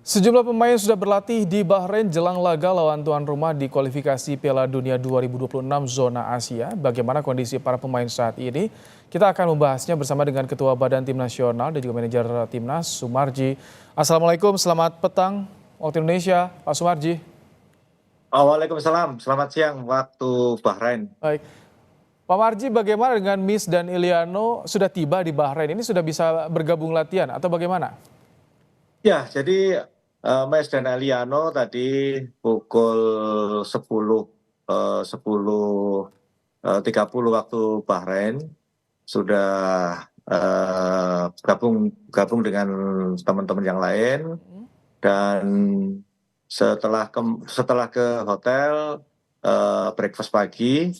Sejumlah pemain sudah berlatih di Bahrain jelang laga lawan tuan rumah di kualifikasi Piala Dunia 2026 zona Asia. Bagaimana kondisi para pemain saat ini? Kita akan membahasnya bersama dengan Ketua Badan Tim Nasional dan juga Manajer Timnas, Sumarji. Assalamualaikum, selamat petang waktu Indonesia, Pak Sumarji. Waalaikumsalam, selamat siang waktu Bahrain. Baik, Pak Marji, bagaimana dengan Miss dan Iliano sudah tiba di Bahrain? Ini sudah bisa bergabung latihan atau bagaimana? Ya, jadi Mes dan Aliano tadi pukul 10.30 waktu Bahrain sudah gabung dengan teman-teman yang lain dan setelah ke hotel breakfast pagi,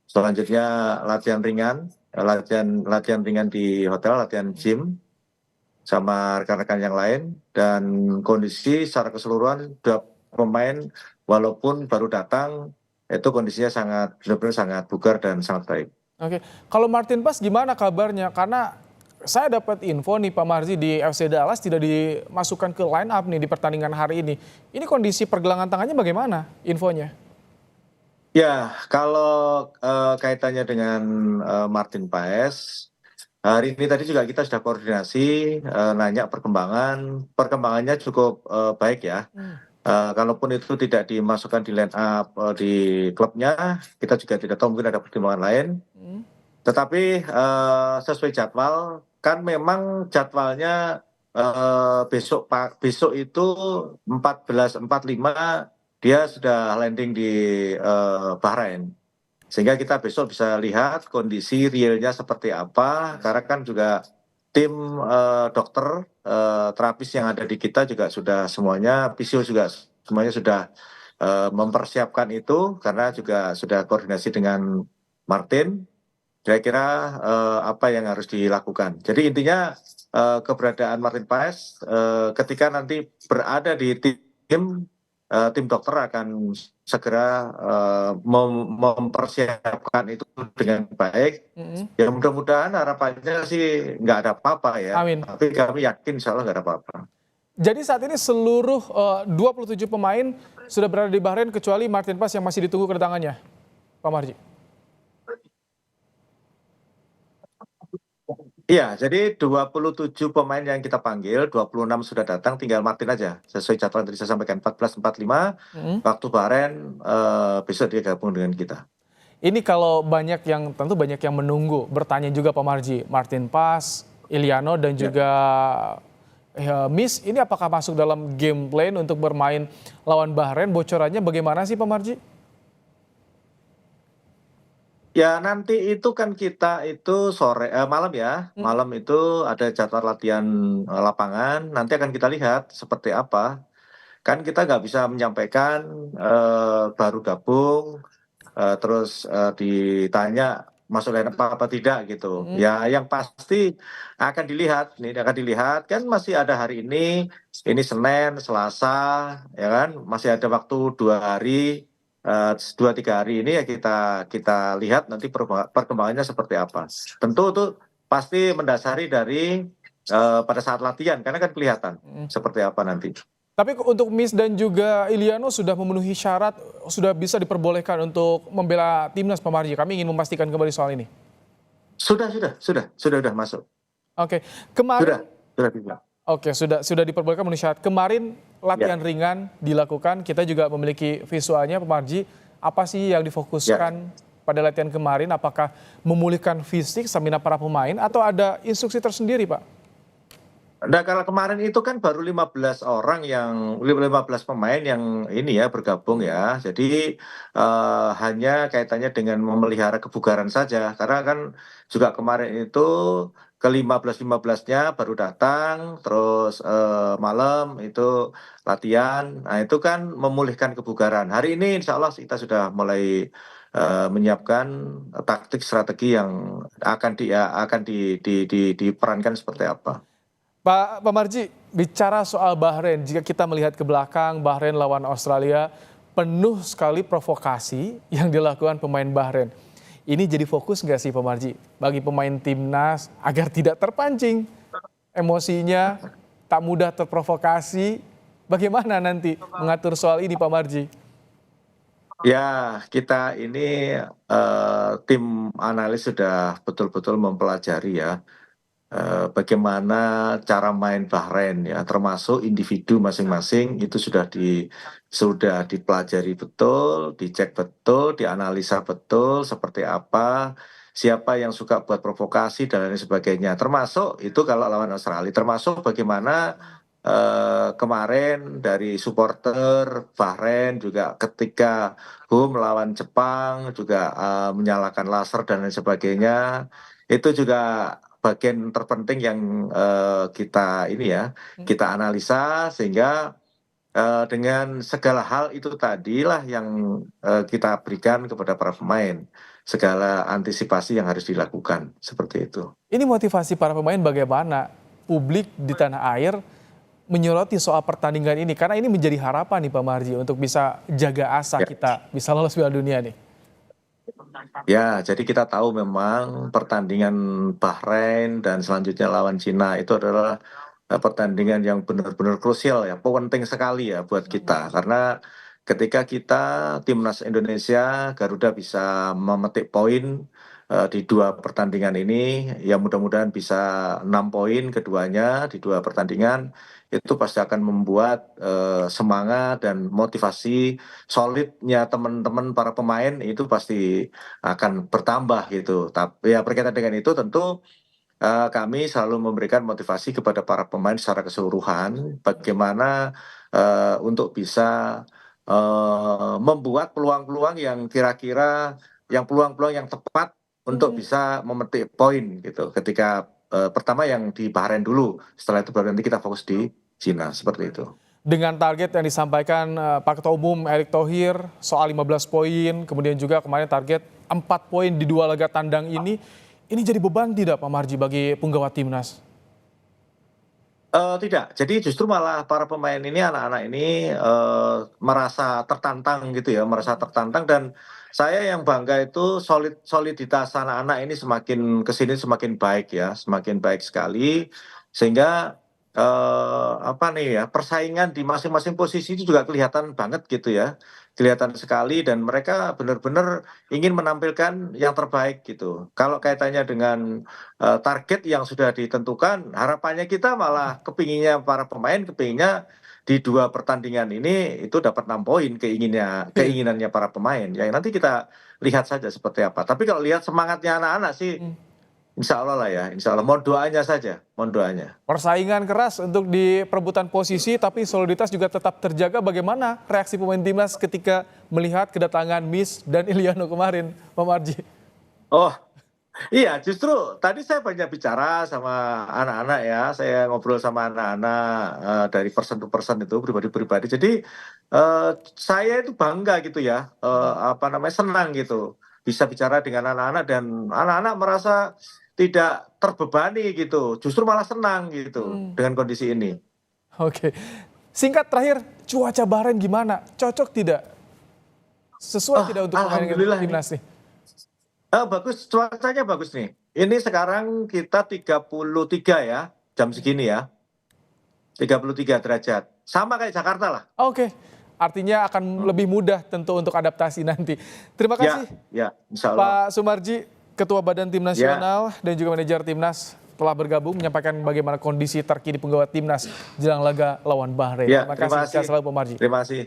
selanjutnya latihan ringan di hotel, latihan gym sama rekan-rekan yang lain, dan kondisi secara keseluruhan dua pemain walaupun baru datang itu kondisinya benar-benar sangat bugar dan sangat baik. Oke, kalau Martin Paes gimana kabarnya? Karena saya dapat info nih Pak Marji di FC Dallas tidak dimasukkan ke line up nih di pertandingan hari ini. Ini kondisi pergelangan tangannya bagaimana infonya? Ya, kalau kaitannya dengan Martin Paes, hari ini tadi juga kita sudah koordinasi, nanya perkembangannya cukup baik ya. Kalaupun itu tidak dimasukkan di line up di klubnya, kita juga tidak tahu, mungkin ada pertimbangan lain. Tetapi sesuai jadwal, kan memang jadwalnya besok itu 14.45 dia sudah landing di Bahrain. Sehingga kita besok bisa lihat kondisi realnya seperti apa, karena kan juga tim dokter, terapis yang ada di kita juga sudah semuanya, fisio juga semuanya sudah mempersiapkan itu, karena juga sudah koordinasi dengan Martin. Kira-kira apa yang harus dilakukan. Jadi intinya keberadaan Martin Paes ketika nanti berada di tim dokter akan segera mempersiapkan itu dengan baik. Ya mudah-mudahan harapannya sih nggak ada apa-apa ya. Amin. Tapi kami yakin insya Allah nggak ada apa-apa. Jadi saat ini seluruh 27 pemain sudah berada di Bahrain kecuali Martin Paes yang masih ditunggu kedatangannya, Pak Marji. Iya, jadi 27 pemain yang kita panggil, 26 sudah datang, tinggal Martin aja. Sesuai jadwal yang tadi saya sampaikan, 14.45 waktu Bahrain, besok dia gabung dengan kita. Ini kalau tentu banyak yang menunggu, bertanya juga Pak Marji, Martin Paes, Iliano dan juga Miss, ini apakah masuk dalam game plan untuk bermain lawan Bahrain? Bocorannya bagaimana sih Pak Marji? Ya nanti itu kan kita itu malam ya, malam itu ada jadwal latihan lapangan, nanti akan kita lihat seperti apa. Kan kita nggak bisa menyampaikan baru gabung, terus ditanya masuk line up apa tidak gitu. Ya yang pasti akan dilihat kan masih ada hari ini Senin, Selasa, ya kan, masih ada waktu 2 hari. 2-3 hari ini ya kita lihat nanti perkembangannya seperti apa. Tentu itu pasti mendasari dari pada saat latihan, karena kan kelihatan seperti apa nanti. Tapi untuk Miss dan juga Iliano sudah memenuhi syarat, sudah bisa diperbolehkan untuk membela timnas Pak Marji. Kami ingin memastikan kembali soal ini. Sudah masuk. Oke, kemarin Sudah bisa. Oke, sudah diperbolehkan memenuhi syarat. Kemarin latihan ringan dilakukan, kita juga memiliki visualnya Pak Marji. Apa sih yang difokuskan pada latihan kemarin? Apakah memulihkan fisik, stamina para pemain, atau ada instruksi tersendiri Pak? Nah, kalau kemarin itu kan baru 15 pemain yang ini ya bergabung ya. Jadi hanya kaitannya dengan memelihara kebugaran saja. Karena kan juga kemarin itu ke 15-15-nya baru datang, terus malam itu latihan. Nah itu kan memulihkan kebugaran. Hari ini insya Allah kita sudah mulai menyiapkan taktik strategi yang akan diperankan seperti apa. Pak Marji, bicara soal Bahrain, jika kita melihat ke belakang, Bahrain lawan Australia, penuh sekali provokasi yang dilakukan pemain Bahrain. Ini jadi fokus nggak sih Pak Marji bagi pemain timnas agar tidak terpancing emosinya, tak mudah terprovokasi? Bagaimana nanti mengatur soal ini Pak Marji? Ya, kita ini tim analis sudah betul-betul mempelajari ya bagaimana cara main Bahrain ya, termasuk individu masing-masing itu sudah dipelajari betul, dicek betul, dianalisa betul seperti apa, siapa yang suka buat provokasi dan lain sebagainya. Termasuk itu kalau lawan Australia, termasuk bagaimana kemarin dari supporter Bahrain juga ketika melawan Jepang juga menyalakan laser dan lain sebagainya. Itu juga bagian terpenting yang kita ini ya, kita analisa sehingga dengan segala hal itu tadilah yang kita berikan kepada para pemain, segala antisipasi yang harus dilakukan seperti itu. Ini motivasi para pemain bagaimana publik di tanah air menyoroti soal pertandingan ini? Karena ini menjadi harapan nih Pak Marji untuk bisa jaga asa Ya. kita bisa lolos Piala Dunia nih. Ya, jadi kita tahu memang pertandingan Bahrain dan selanjutnya lawan Cina itu adalah pertandingan yang benar-benar krusial ya, penting sekali ya buat kita. Karena ketika kita timnas Indonesia Garuda bisa memetik poin di dua pertandingan ini, ya mudah-mudahan bisa 6 poin keduanya di dua pertandingan, itu pasti akan membuat semangat dan motivasi solidnya teman-teman para pemain itu pasti akan bertambah gitu. Tapi ya berkaitan dengan itu tentu kami selalu memberikan motivasi kepada para pemain secara keseluruhan, bagaimana untuk bisa membuat peluang-peluang yang kira-kira, yang peluang-peluang yang tepat untuk bisa memetik poin gitu. Ketika pertama yang di Bahrain dulu, setelah itu baru nanti kita fokus di Cina, seperti itu. Dengan target yang disampaikan Pak Ketua Umum Erick Thohir soal 15 poin, kemudian juga kemarin target 4 poin di 2 laga tandang ini jadi beban tidak Pak Marji bagi punggawa timnas? Tidak, jadi justru malah para pemain ini, anak-anak ini, merasa tertantang gitu ya, merasa tertantang dan saya yang bangga itu soliditas anak-anak ini semakin ke sini semakin baik ya, semakin baik sekali. Sehingga, apa nih ya, persaingan di masing-masing posisi itu juga kelihatan banget gitu ya, kelihatan sekali dan mereka benar-benar ingin menampilkan yang terbaik gitu. Kalau kaitannya dengan target yang sudah ditentukan, harapannya kita malah kepinginnya para pemain kepinginnya di dua pertandingan ini itu dapat 6 poin Iya. keinginannya para pemain. Ya nanti kita lihat saja seperti apa. Tapi kalau lihat semangatnya anak-anak sih, insya Allah lah ya, insya Allah. Mohon doanya saja, mohon doanya. Persaingan keras untuk di perebutan posisi tapi soliditas juga tetap terjaga. Bagaimana reaksi pemain timnas ketika melihat kedatangan Miss dan Iliano kemarin, Pak Marji? Oh, iya, justru tadi saya banyak bicara sama anak-anak ya, saya ngobrol sama anak-anak dari person to person itu pribadi-pribadi. Jadi saya itu bangga gitu ya, apa namanya senang gitu bisa bicara dengan anak-anak dan anak-anak merasa tidak terbebani gitu, justru malah senang gitu dengan kondisi ini. Oke, singkat terakhir, cuaca Bahrain gimana? Cocok tidak? Sesuai Oh, tidak untuk pemain alhamdulillah ini. timnas nih? Bagus, cuacanya bagus nih. Ini sekarang kita 33 ya, jam segini ya. 33 derajat. Sama kayak Jakarta lah. Oke, artinya akan lebih mudah tentu untuk adaptasi nanti. Terima Ya, kasih ya, insya Allah. Pak Sumarji, Ketua Badan Tim Ya, Nasional dan juga manajer Timnas telah bergabung menyampaikan bagaimana kondisi terkini penggawa Timnas jelang laga lawan Bahrain. ya, Terima terima kasih, kasih. sehat selalu Pak Marji. Terima kasih.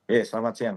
Selamat siang.